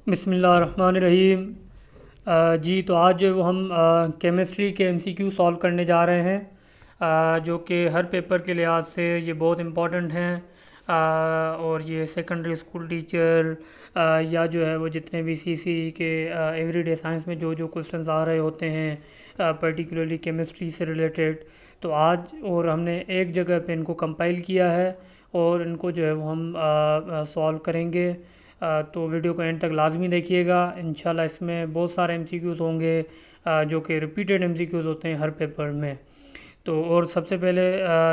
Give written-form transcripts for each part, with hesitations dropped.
बिस्मिल्लाहिर्रहमानिर्रहीम। जी तो आज जो हम केमिस्ट्री के एमसीक्यू सॉल्व करने जा रहे हैं, जो कि हर पेपर के लिहाज से ये बहुत इम्पोर्टेंट हैं। और ये सेकेंडरी स्कूल टीचर या जो है वो जितने भी सीसी के एवरीडे साइंस में जो जो क्वेश्चंस आ रहे होते हैं पर्टिकुलरली केमिस्ट्री से रिलेटेड, तो आज और हमने एक जगह पे इनको कंपाइल किया है और इनको जो है वो हम सॉल्व करेंगे। तो वीडियो को एंड तक लाजमी देखिएगा। इंशाल्लाह इसमें बहुत सारे एमसीक्यूज़ होंगे जो कि रिपीटेड एमसीक्यूज़ होते हैं हर पेपर में। तो और सबसे पहले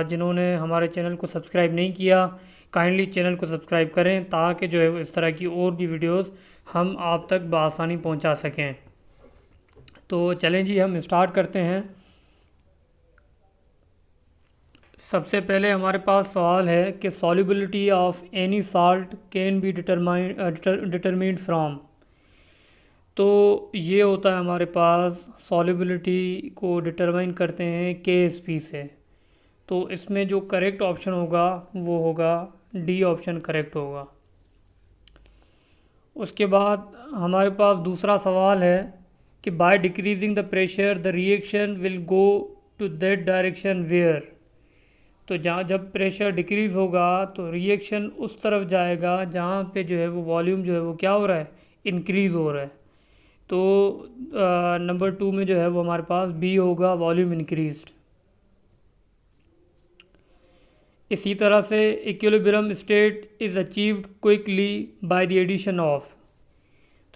जिन्होंने हमारे चैनल को सब्सक्राइब नहीं किया, काइंडली चैनल को सब्सक्राइब करें ताकि जो है वो इस तरह की और भी वीडियोस हम आप तक बआसानी पहुंचा सकें। तो चलें जी, हम स्टार्ट करते हैं। सबसे पहले हमारे पास सवाल है कि solubility of any salt can be determined from. तो ये होता है हमारे पास सॉल्युबिलिटी को डिटरमाइन करते हैं KSP से। तो इसमें जो करेक्ट ऑप्शन होगा वो होगा डी ऑप्शन करेक्ट होगा। उसके बाद हमारे पास दूसरा सवाल है कि by decreasing the pressure the reaction will go to that direction where. तो जहाँ जब प्रेशर डिक्रीज़ होगा तो रिएक्शन उस तरफ जाएगा जहाँ पे जो है वो वॉल्यूम जो है वो क्या हो रहा है, इंक्रीज़ हो रहा है। तो नंबर 2 में जो है वो हमारे पास बी होगा, वॉल्यूम इंक्रीज्ड। इसी तरह से equilibrium state is achieved quickly by the addition of.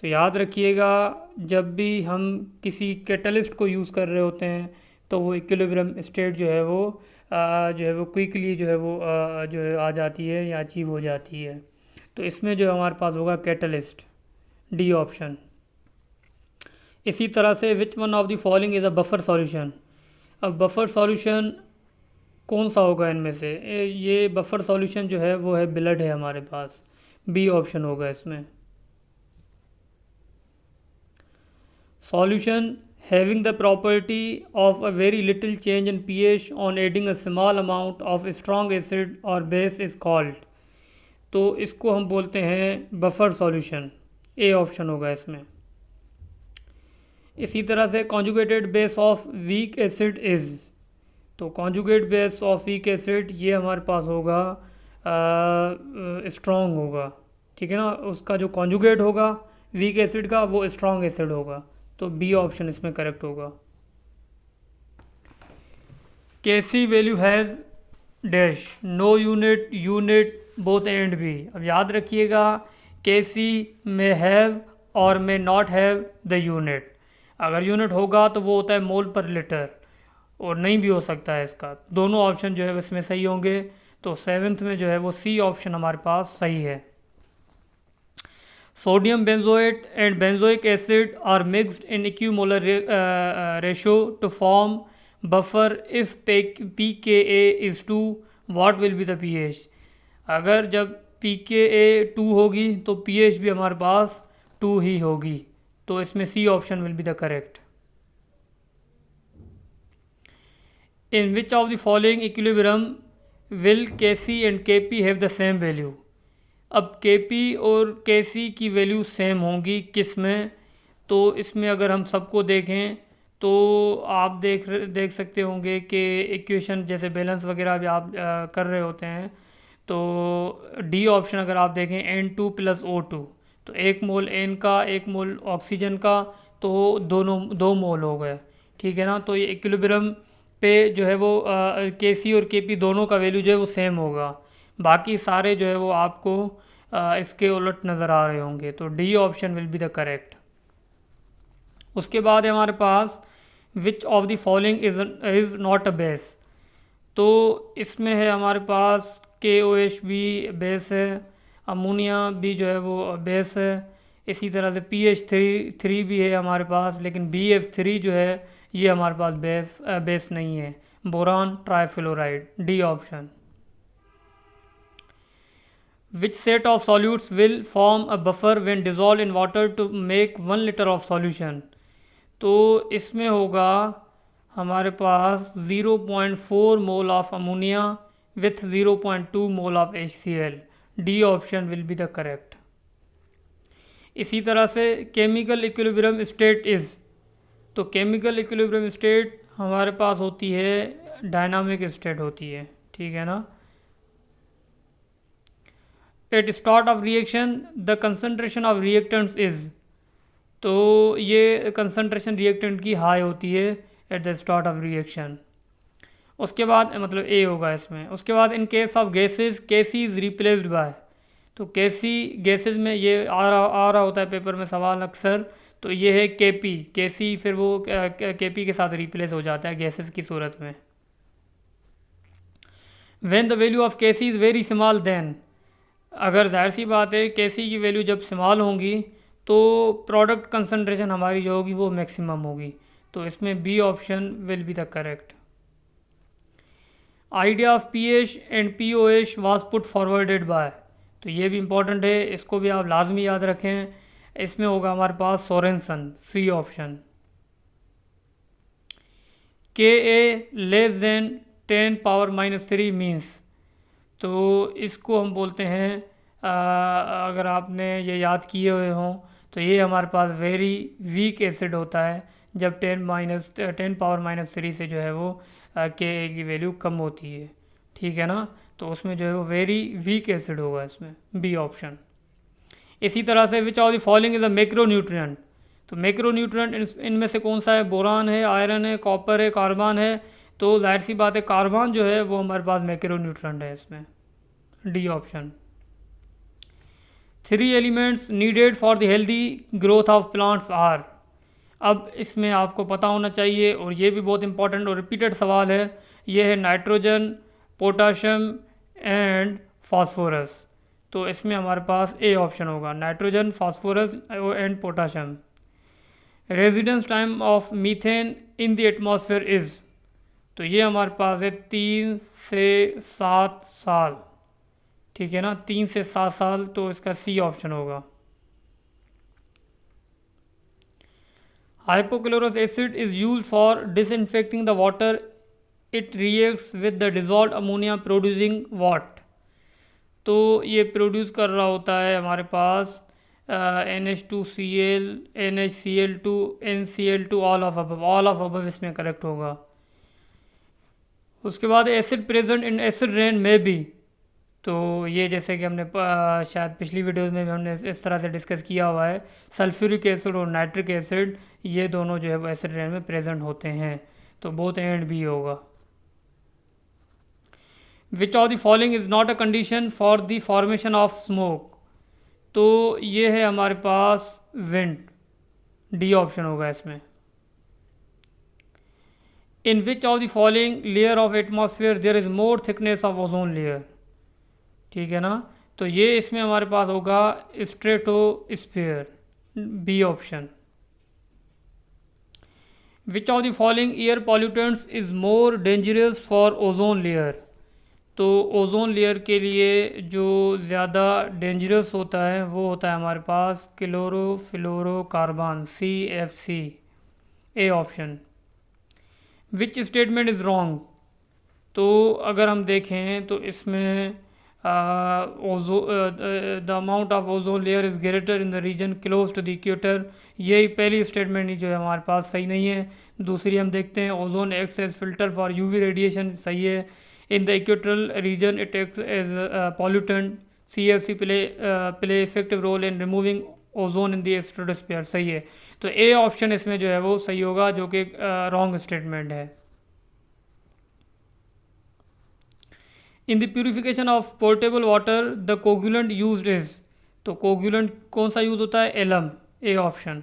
तो याद रखिएगा, जब भी हम किसी कैटलिस्ट को यूज़ कर रहे होते हैं तो वो इक्विलिब्रियम स्टेट जो है वो क्विकली जो है वो जो है आ जाती है या अचीव हो जाती है। तो इसमें जो हमारे पास होगा कैटलिस्ट, डी ऑप्शन। इसी तरह से विच one of the following is a buffer solution. अब बफर सॉल्यूशन कौन सा होगा इनमें से? ये बफर सॉल्यूशन जो है वो है ब्लड है हमारे पास, बी ऑप्शन होगा इसमें। Solution having the property of a very little change in pH on adding a small amount of strong acid or base is called। तो इसको हम बोलते हैं बफर सॉल्यूशन, ए ऑप्शन होगा इसमें। इसी तरह से conjugated base of weak acid is. तो conjugate base of weak acid ये हमारे पास होगा स्ट्रॉन्ग होगा, ठीक है ना। उसका जो कॉन्जुगेट होगा वीक एसिड का वो स्ट्रॉन्ग एसिड होगा। तो बी ऑप्शन इसमें करेक्ट होगा। KC value has dash no unit both and B. अब याद रखिएगा, KC में हैव और में नॉट हैव द यूनिट। अगर यूनिट होगा तो वो होता है मोल पर लीटर, और नहीं भी हो सकता है इसका। दोनों ऑप्शन जो है इसमें सही होंगे। तो 7th में जो है वो सी ऑप्शन हमारे पास सही है। Sodium benzoate and benzoic acid are mixed in equimolar ratio to form buffer if pKa is 2, what will be the pH। अगर जब pKa 2 होगी तो pH भी हमारे पास 2 ही होगी। तो इसमें C option will be the correct. In which of the following equilibrium will Kc and Kp have the same value। अब Kp और Kc की वैल्यू सेम होंगी किस में? तो इसमें अगर हम सबको देखें तो आप देख सकते होंगे कि इक्वेशन जैसे बैलेंस वगैरह भी आप कर रहे होते हैं। तो डी ऑप्शन अगर आप देखें N2 + O2, तो 1 मोल N का 1 मोल ऑक्सीजन का, तो दोनों 2 मोल हो गए, ठीक है ना। तो ये इक्विलिब्रियम पे जो है वो KC और KP दोनों का वैल्यू जो है वो सेम होगा। बाकी सारे जो है वो आपको इसके उलट नज़र आ रहे होंगे। तो D option will be the correct. उसके बाद है हमारे पास which of the following is not a base. तो इसमें है हमारे पास KOH भी बेस है, अमोनिया भी जो है वो बेस है। इसी तरह से PH3 भी है हमारे पास, लेकिन BF3 जो है ये हमारे पास बेस नहीं है। Boron trifluoride, D option. Which set of solutes will form a buffer when dissolved in water to make 1 liter of solution। तो इसमें होगा हमारे पास 0.4 mole of ammonia with 0.2 mole of HCl। D option will be the correct. इसी तरह से chemical equilibrium state is, तो chemical equilibrium state हमारे पास होती है डायनामिक स्टेट होती है, ठीक है ना। At start of reaction the concentration of reactants is, तो ये कंसंट्रेशन रिएक्टेंट की हाई होती है एट द स्टार्ट ऑफ रिएक्शन। उसके बाद मतलब ए होगा इसमें। उसके बाद in case of gases KC is replaced by, तो केसी गैसेज में ये आ रहा होता है पेपर में सवाल अक्सर, तो ये है केपी, केसी फिर वो केपी के साथ रिप्लेस हो जाता है गैसेज की सूरत में। When the value of KC is very small then, अगर जाहिर सी बात है केसी की वैल्यू जब स्मॉल होंगी तो प्रोडक्ट कंसंट्रेशन हमारी जो होगी वो मैक्सिमम होगी, तो इसमें B option will be the correct. Idea of pH and pOH was put forwarded by, तो ये भी इम्पोर्टेंट है, इसको भी आप लाजमी याद रखें। इसमें होगा हमारे पास सोरेनसन, सी ऑप्शन। के ए लेस देन 10⁻³ मीन्स, तो इसको हम बोलते हैं अगर आपने ये याद किए हुए हों तो ये हमारे पास वेरी वीक एसिड होता है जब 10⁻³ से जो है वो के ए की वैल्यू कम होती है, ठीक है ना। तो उसमें जो है वो वेरी वीक एसिड होगा इसमें, बी ऑप्शन। इसी तरह से विच of the following is a macronutrient, तो मैक्रोन्यूट्रिएंट इनमें से कौन सा है, बोरान है, आयरन है, कॉपर है, कार्बन है, तो जाहिर सी बात है कार्बन जो है वो हमारे पास मैक्रोन्यूट्रिएंट है इसमें, D option. 3 elements needed for the healthy growth of plants are, अब इसमें आपको पता होना चाहिए और ये भी बहुत इंपॉर्टेंट और रिपीटेड सवाल है, ये है नाइट्रोजन, पोटाशियम एंड फास्फोरस, तो इसमें हमारे पास ए ऑप्शन होगा, nitrogen, phosphorus and potassium. Residence time of methane in the atmosphere is, तो ये हमारे पास है 3 से 7 साल, ठीक है ना, 3 से 7 साल, तो इसका सी ऑप्शन होगा। Hypochlorous acid is use for disinfecting the water, it reacts with the dissolve ammonia producing what, तो ये प्रोड्यूस कर रहा होता है हमारे पास NH2Cl, NHCl2, NCl2, all of above इसमें करेक्ट होगा। उसके बाद acid present in acid rain में भी, तो ये जैसे कि हमने शायद पिछली वीडियोस में भी हमने इस तरह से डिस्कस किया हुआ है, सल्फ्यूरिक एसिड और नाइट्रिक एसिड ये दोनों जो है वो एसिड रेन में प्रेजेंट होते हैं, तो बोथ एंड भी होगा। Which of the following is not a condition for the formation of smoke, तो ये है हमारे पास विंड, डी ऑप्शन होगा इसमें। In which of the following layer of atmosphere there is more thickness of ozone layer, ठीक है ना, तो ये इसमें हमारे पास होगा stratosphere, B option. Which of the following air pollutants is more dangerous for ozone layer, तो ओजोन लेयर के लिए जो ज़्यादा डेंजरस होता है वो होता है हमारे पास chlorofluorocarbon, CFC, A option. Which statement is wrong, तो अगर हम देखें तो इसमें the amount of ozone layer is greater in the region close to the equator, यही पहली स्टेटमेंट ही जो है हमारे पास सही नहीं है। दूसरी हम देखते हैं ozone acts as filter for UV radiation, सही है। In the equatorial region it acts as pollutant, CFC play effective role in removing ozone in the stratosphere, सही है। तो ए ऑप्शन इसमें जो है वो सही होगा, जो कि रॉन्ग स्टेटमेंट है। In the purification of portable water the coagulant used is, तो कोगुलेंट कौन सा यूज़ होता है, alum, A option.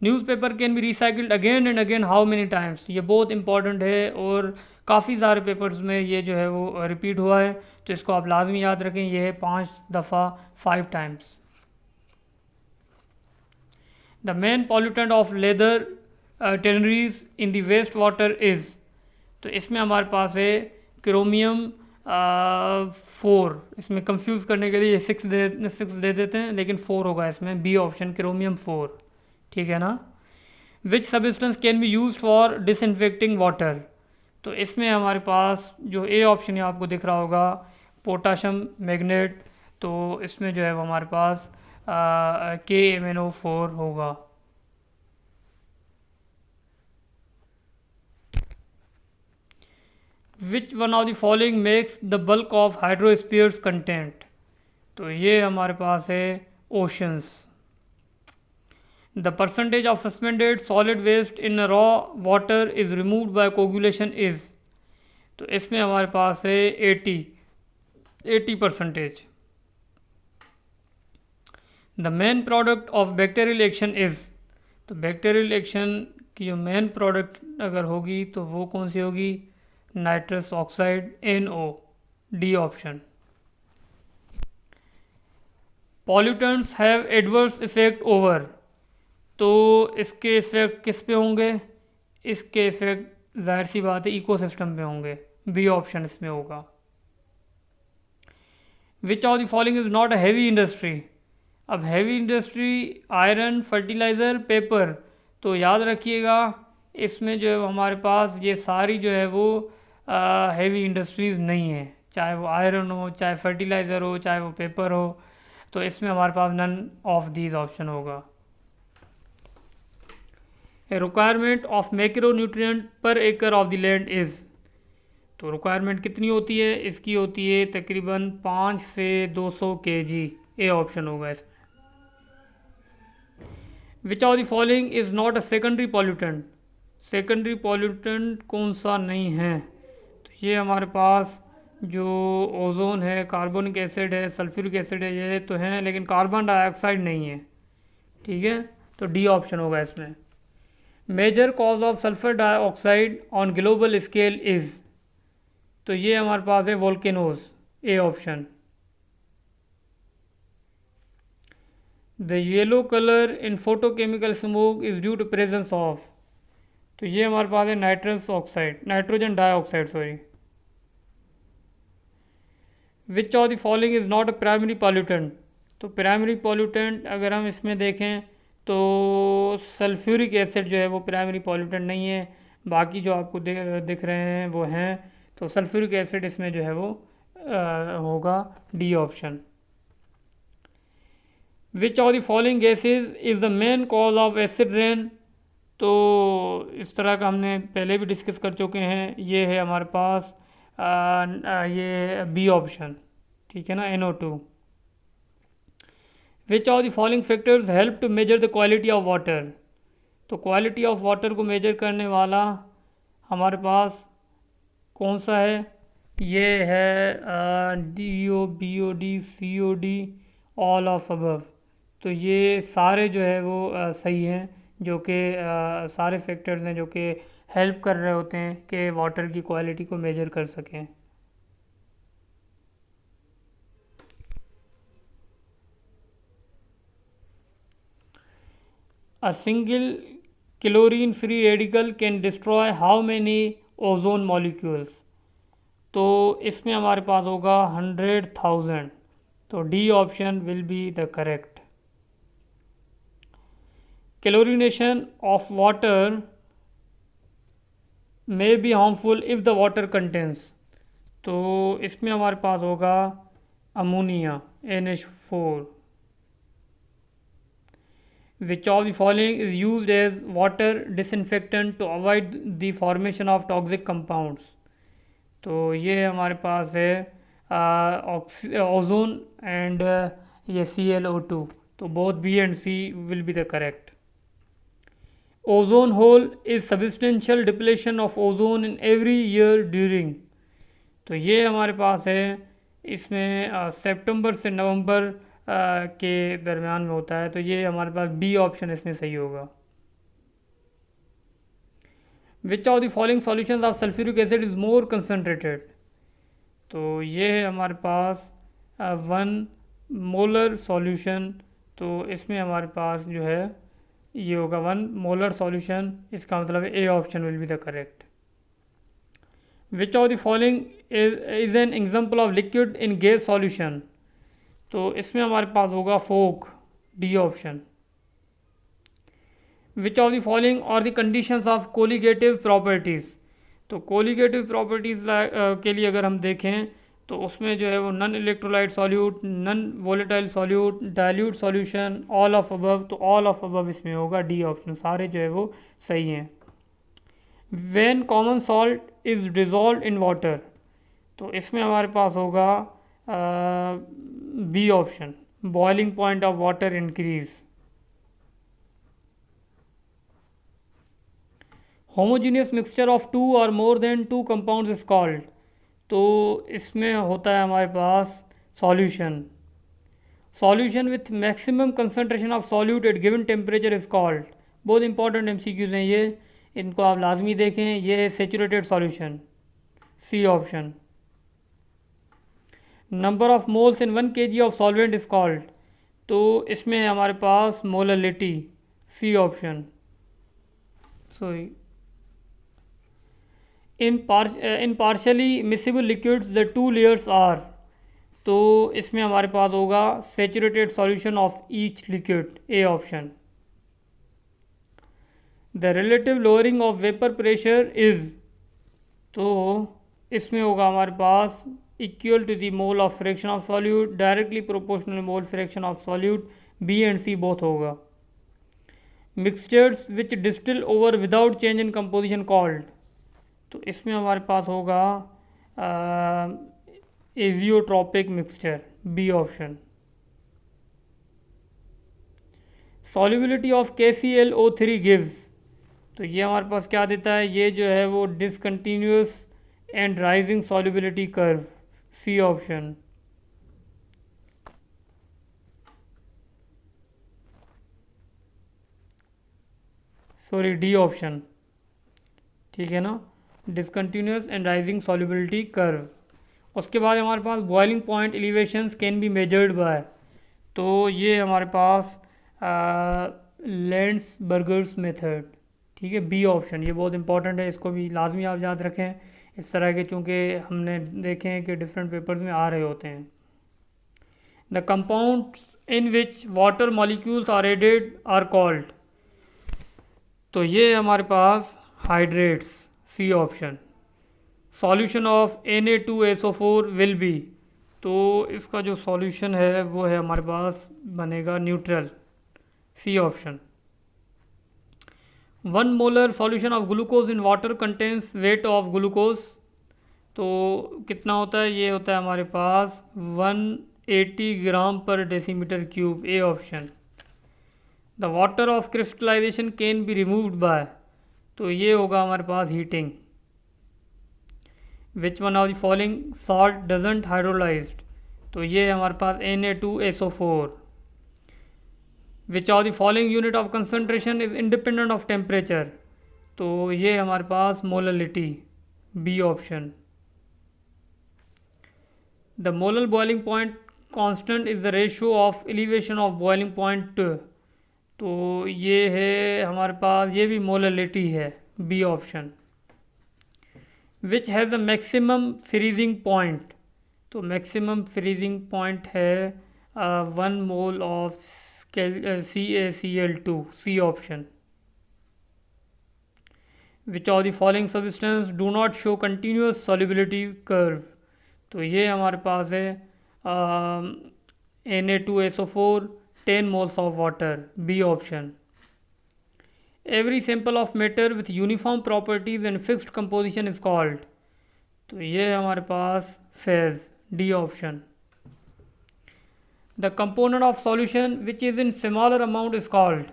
Newspaper can be recycled again and again how many times, ये बहुत इंपॉर्टेंट है और काफ़ी सारे पेपर्स में ये जो है वो रिपीट हुआ है, तो इसको आप लाजमी याद रखें, ये है 5 दफ़ा, 5 times. The main pollutant of leather tanneries in the waste water is, तो इसमें हमारे पास है क्रोमियम 4, इसमें कंफ्यूज करने के लिए 6 दे देते हैं, लेकिन 4 होगा इसमें, बी ऑप्शन, क्रोमियम 4, ठीक है ना। Which substance can be use for disinfecting water, तो इसमें हमारे पास जो ए ऑप्शन है आपको दिख रहा होगा, पोटाशियम मैग्नेट, तो इसमें जो है वो हमारे पास KMnO4 होगा। Which one of the following makes the bulk of hydrospheres content. तो ये हमारे पास है oceans. The percentage of suspended solid waste in raw water is removed by coagulation is. तो इसमें हमारे पास है 80%। The main product of bacterial action is. तो बैक्टीरियल एक्शन की जो मेन प्रोडक्ट अगर होगी तो वो कौन सी होगी? Nitrous oxide NO, D option. Pollutants have adverse effect over. तो इसके इफेक्ट किस पे होंगे? इसके इफेक्ट जाहिर सी बात है इकोसिस्टम पे होंगे, बी ऑप्शन इसमें होगा। Which of the following is not a heavy industry. अब heavy industry iron, fertiliser, paper. तो याद रखिएगा इसमें जो है हमारे पास ये सारी जो है वो हैवी इंडस्ट्रीज़ नहीं है, चाहे वो आयरन हो, चाहे फर्टिलाइज़र हो, चाहे वो पेपर हो। तो इसमें हमारे पास नन ऑफ दीज ऑप्शन होगा। रिक्वायरमेंट ऑफ मैक्रोन्यूट्रिएंट पर एकड़ ऑफ द लैंड इज़। तो रिक्वायरमेंट कितनी होती है? इसकी होती है तकरीबन 5 से 200 kg, ए ऑप्शन होगा इसमें। विच of the following is not a secondary pollutant. Secondary pollutant कौन सा नहीं है? तो ये हमारे पास जो ओजोन है, कार्बोनिक एसिड है, सल्फ्यूरिक एसिड है, ये तो हैं, लेकिन कार्बन डाइऑक्साइड नहीं है। ठीक है, तो डी ऑप्शन होगा इसमें। Major cause of sulphur dioxide on global scale is. तो ये हमारे पास है volcanoes, A option. The yellow colour in photochemical smoke is due to presence of. तो ये हमारे पास है nitrogen dioxide sorry. Which of the following is not a primary pollutant. तो प्राइमरी पॉल्यूटेंट अगर हम इसमें देखें तो सल्फ्यूरिक एसिड जो है वो प्राइमरी पॉल्यूटेंट नहीं है, बाकी जो आपको दिख रहे हैं वो हैं। तो सल्फ्यूरिक एसिड इसमें जो है वो होगा, D option. Which of the following gases is the main cause of acid rain. तो इस तरह का हमने पहले भी डिस्कस कर चुके हैं। ये है हमारे पास ये बी ऑप्शन, ठीक है ना, NO2। Which of the following factors help to measure the quality of water. तो क्वालिटी ऑफ वाटर को मेजर करने वाला हमारे पास कौन सा है? ये है DO, BOD, COD, all of above. तो ये सारे जो है वो सही हैं, जो कि सारे फैक्टर्स हैं जो कि हेल्प कर रहे होते हैं कि वाटर की क्वालिटी को मेजर कर सकें। A single chlorine free radical can destroy how many ozone molecules। तो इसमें हमारे पास होगा 100,000। तो D option will be the correct. Chlorination of water may be harmful if the water contains. तो इसमें हमारे पास होगा ammonia, NH4। Which of the following is used as water disinfectant to avoid the formation of toxic compounds। तो ये हमारे पास है ओजोन एंड ये ClO2। तो both B and C will be the correct। Ozone hole is substantial depletion of ozone in every year during. तो ये हमारे पास है, इसमें सितंबर से नवंबर के दरमियान में होता है। तो ये हमारे पास बी ऑप्शन इसमें सही होगा। Which of the following solutions of sulphuric acid is more concentrated. तो ये है हमारे पास 1 मोलर सॉल्यूशन। तो इसमें हमारे पास जो है ये होगा 1 मोलर सॉल्यूशन। इसका मतलब A option will be the correct. Which of the following is an example of liquid in gas solution. तो इसमें हमारे पास होगा fog, D option. Which of the following are the conditions of colligative properties. तो colligative properties के लिए अगर हम देखें तो उसमें जो है वो non electrolyte solute, non volatile solute, dilute solution, all of above, तो ऑल ऑफ अबव इसमें होगा, डी ऑप्शन सारे जो है वो सही हैं। When common salt is dissolve in water, तो इसमें हमारे पास होगा B option, boiling point of water increase. Homogeneous mixture of two और more than two compounds is called, तो इसमें होता है हमारे पास solution. Solution with maximum concentration of solute at given temperature is called. बहुत इंपॉर्टेंट एमसीक्यूज हैं ये, इनको आप लाजमी देखें। ये है saturated solution, C option. Number of moles in 1 kg of solvent is called, तो इसमें है हमारे पास molality, C option. Sorry, in partially miscible liquids the two layers are, तो इसमें हमारे पास होगा saturated solution of each liquid, A option. The relative lowering of vapour pressure is, तो इसमें होगा हमारे पास equal to the mole of fraction of solute, directly proportional mole fraction of solute, B and C both होगा। Mixtures which distil over without change in composition called, तो इसमें हमारे पास होगा azeotropic mixture, B option. Solubility of KClO3 gives, तो ये हमारे पास क्या देता है, ये जो है वो discontinuous and rising solubility curve, C option. Sorry, D option, ठीक है ना, discontinuous and rising solubility curve. उसके बाद हमारे पास boiling point elevations can be measured by, तो ये हमारे पास लैंड्सबर्गर्स मेथड, ठीक है, बी ऑप्शन। ये बहुत इंपॉर्टेंट है, इसको भी लाजमी आप याद रखें इस तरह के, चूँकि हमने देखे हैं कि डिफरेंट पेपर्स में आ रहे होते हैं। The compounds in which water molecules are added are called, तो ये हमारे पास hydrates, C option. Solution of Na2SO4 will be, तो इसका जो सॉल्यूशन है वो है हमारे पास बनेगा neutral, C option. 1 molar solution of glucose in water contains weight of glucose, तो कितना होता है, ये होता है हमारे पास 180 gram per decimetre cube, A option. The water of crystallisation can be removed by, तो ये होगा हमारे पास heating. Which one of the following salt doesn't hydrolysed, तो ये हमारे पास Na2SO4। Which of the following unit of concentration is independent of temperature, तो ये हमारे पास molality, B option. The molal boiling point constant is the ratio of elevation of boiling point, तो ये है हमारे पास, ये भी मोललिटी है, B option. Which has the maximum freezing point, तो मैक्सिमम फ्रीजिंग पॉइंट है 1 mole of CaCl2, C option. Which of the following substance do not show continuous solubility curve, तो ये हमारे पास है Na2SO4 10 moles of water, B option. Every sample of matter with uniform properties and fixed composition is called, तो ये है हमारे पास phase, D option. The component of solution which is in smaller amount is called,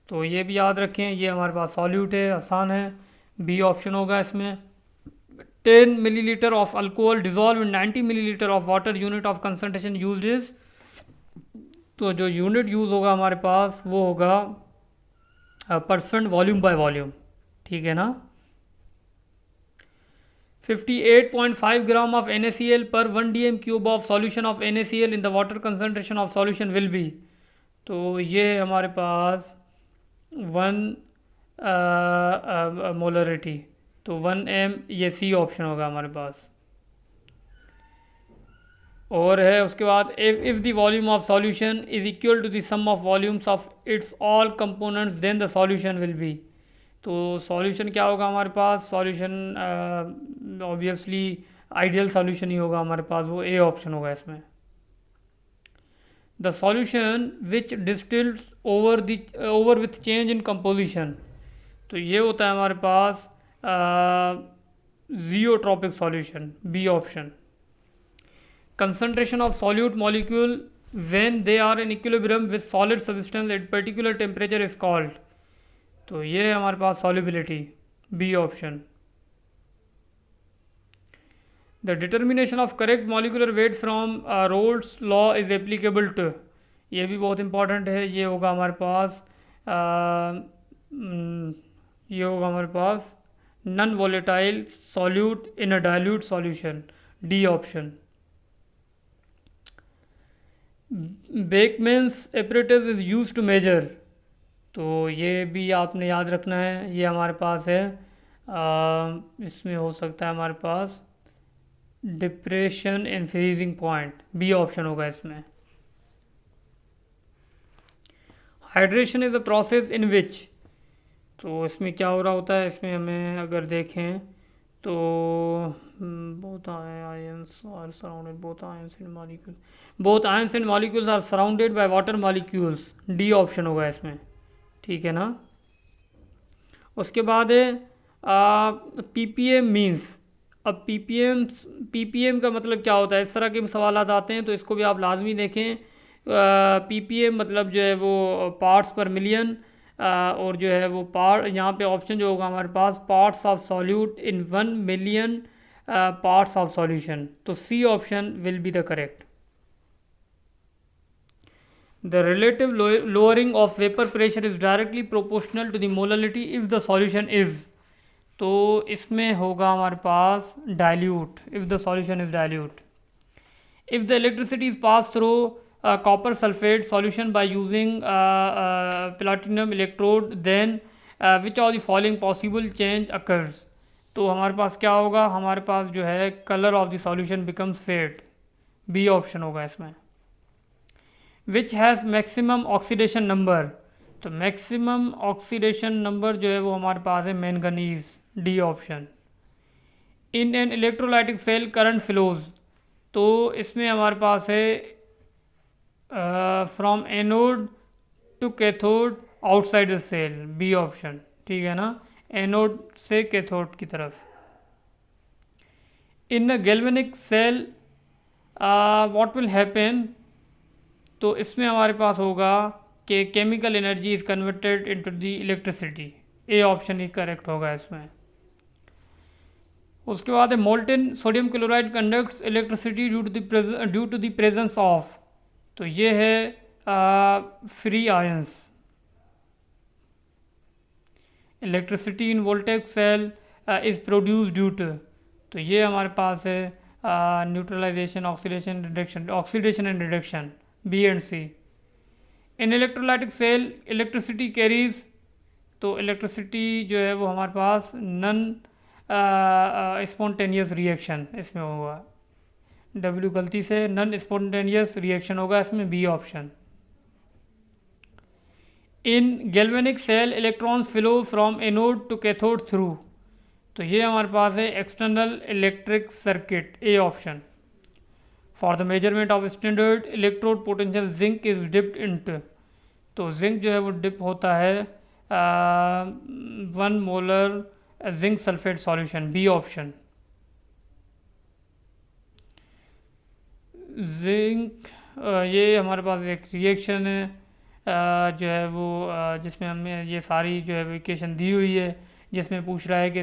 तो ये भी याद रखें, ये हमारे पास सॉल्यूट है, आसान है, B ऑप्शन होगा इसमें। 10 milliliter of alcohol dissolved in 90 milliliter of water, unit of concentration used is, तो जो यूनिट यूज़ होगा हमारे पास वो होगा परसेंट वॉल्यूम बाय वॉल्यूम, ठीक है ना। 58.5 ग्राम ऑफ NaCl पर 1 dm cube of solution of NaCl in the water concentration of solution will be, तो ये हमारे पास 1 मोलरिटी, तो 1 m, ये सी ऑप्शन होगा हमारे पास। और है उसके बाद if the volume of solution is equal to the sum of volumes of its all components then the solution will be, तो सॉल्यूशन क्या होगा हमारे पास, सॉल्यूशन ऑब्वियसली आइडियल सॉल्यूशन ही होगा हमारे पास, वो ए ऑप्शन होगा इसमें। The solution which distils over with change in composition, तो ये होता है हमारे पास azeotropic solution, B option. Concentration of solute molecule when they are in equilibrium with solid substance at particular temperature is called, तो ये है हमारे पास solubility, B option. The determination of correct molecular weight from Raoult's law is applicable to, ये भी बहुत important है, ये होगा हमारे पास ये होगा हमारे पास non volatile solute in a dilute solution, D option. Beckmann's apparatus is use to measure, तो ये भी आपने याद रखना है, ये हमारे पास है इसमें हो सकता है हमारे पास depression in freezing point, B option होगा इसमें। Hydration is a process in which, तो इसमें क्या हो रहा होता है, इसमें हमें अगर देखें तो both ions are surrounded both ions and molecules both ions and molecules are surrounded by water molecules, D option होगा इसमें, ठीक है ना। उसके बाद है पीपीएम मीन्स, अब पीपीएम का मतलब क्या होता है, इस तरह के सवाल आते हैं तो इसको भी आप लाजमी देखें। पीपीएम मतलब जो है वो पार्ट्स पर मिलियन, और जो है वो पार्ट, यहाँ पे ऑप्शन जो होगा हमारे पास parts of solute in 1 million parts of solution, तो C option will be the correct. The relative lowering of vapour pressure is directly proportional to the molarity if the solution is, तो इसमें होगा हमारे पास dilute, if the solution is dilute. If the electricity is pass through copper sulfate solution by using platinum electrode, then which of the following possible change occurs, तो हमारे पास क्या होगा, हमारे पास जो है colour of the solution becomes fade, B option होगा इसमें। Which has maximum oxidation number, तो मैक्सिमम ऑक्सीडेशन नंबर जो है वो हमारे पास है manganese, D option. In an electrolytic cell current flows, तो इसमें हमारे पास है from anode to cathode outside the cell, B option, ठीक है ना, एनोड से कैथोड की तरफ। In a galvanic cell what will happen, तो इसमें हमारे पास होगा कि chemical energy is converted into the electricity, A option ही करेक्ट होगा इसमें। उसके बाद है molten sodium chloride conducts electricity due to the presence of, तो ये है free ions. Electricity in voltaic cell is produce due to, तो ये हमारे पास है neutralisation, oxidation and reduction, B and C. In electrolytic cell electricity carries, तो electricity जो है वो हमारे पास नॉन स्पॉन्टेनियस रिएक्शन इसमें होगा, डब्ल्यू गलती से, नॉन स्पॉन्टेनियस रिएक्शन होगा इसमें, B option. In galvanic cell electrons flow from anode to cathode through, तो ये हमारे पास है external electric circuit, A option. For the measurement of standard electrode potential zinc is dipped into, तो zinc जो है वो डिप होता है 1 molar zinc sulphate solution, B option. Zinc ये हमारे पास एक रिएक्शन है जो है वो जिसमें हमें ये सारी जो है इक्वेशन दी हुई है, जिसमें पूछ रहा है कि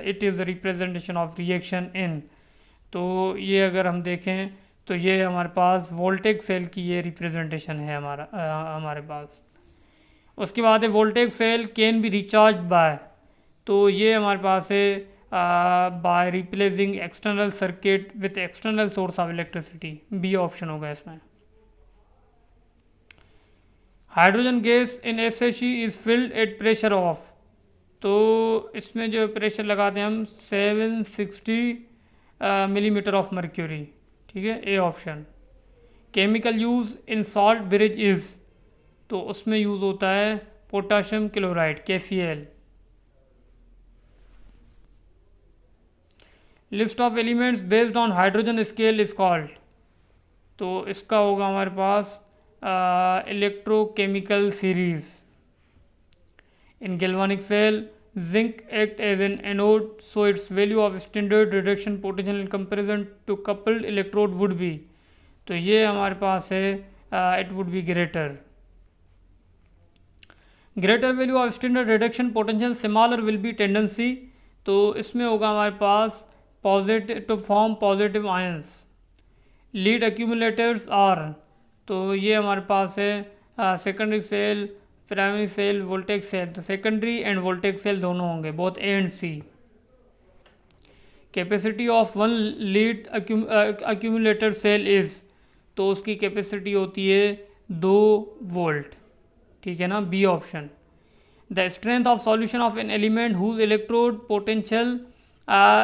it is the representation of reaction in, तो ये अगर हम देखें तो ये हमारे पास वोल्टेक सेल की ये रिप्रेजेंटेशन है हमारे पास। उसके बाद है voltaic cell can be recharge by, तो ये हमारे पास है by replacing external circuit with external source of electricity, B option होगा इसमें। Hydrogen gas in SHE is filled at pressure of, तो इसमें जो प्रेशर लगाते हैं हम 760 मिलीमीटर ऑफ मर्क्यूरी, ठीक है, A option. Chemical use in salt bridge is, तो उसमें यूज़ होता है potassium chloride, KCl। List of elements based on hydrogen scale is called, तो इसका होगा हमारे पास electrochemical series. In galvanic cell zinc act as an anode, so its value of standard reduction potential in comparison to coupled electrode would be, तो ये हमारे पास है it would be greater value of standard reduction potential, smaller will be tendency, तो इसमें होगा हमारे पास positive to form positive ions. Lead accumulators are, तो ये हमारे पास है secondary cell, primary cell, voltage cell, तो सेकेंडरी एंड वोल्टेज सेल दोनों होंगे, both A and C. Capacity of one lead accumulator cell is, तो उसकी कैपेसिटी होती है 2 वोल्ट, ठीक है ना, B option. The strength of solution of an element whose electrode potential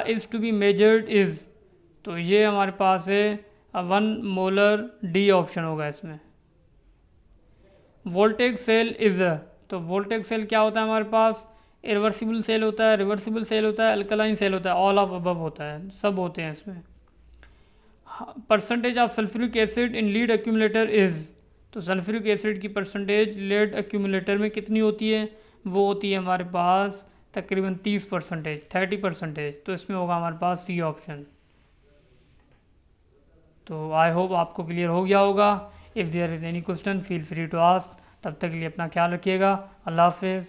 is to be measured is, तो ये हमारे पास है 1 मोलर, डी ऑप्शन होगा इसमें। वोल्टेज सेल इज़, तो वोल्टेज सेल क्या होता है हमारे पास, रिवर्सिबल सेल होता है, रिवर्सिबल सेल होता है, अल्कलाइन सेल होता है, ऑल ऑफ अबव होता है, सब होते हैं इसमें। Percentage of sulphuric acid in lead accumulator is, तो सल्फ्यूरिक एसिड की परसेंटेज लीड एक्यूमुलेटर में कितनी होती है, वो होती है हमारे पास तकरीबन 30%, तो इसमें होगा हमारे पास सी ऑप्शन। तो आई होप आपको क्लियर हो गया होगा। If there is any question feel free to ask. तब तक के लिए अपना ख्याल रखिएगा। अल्लाह हाफिज़।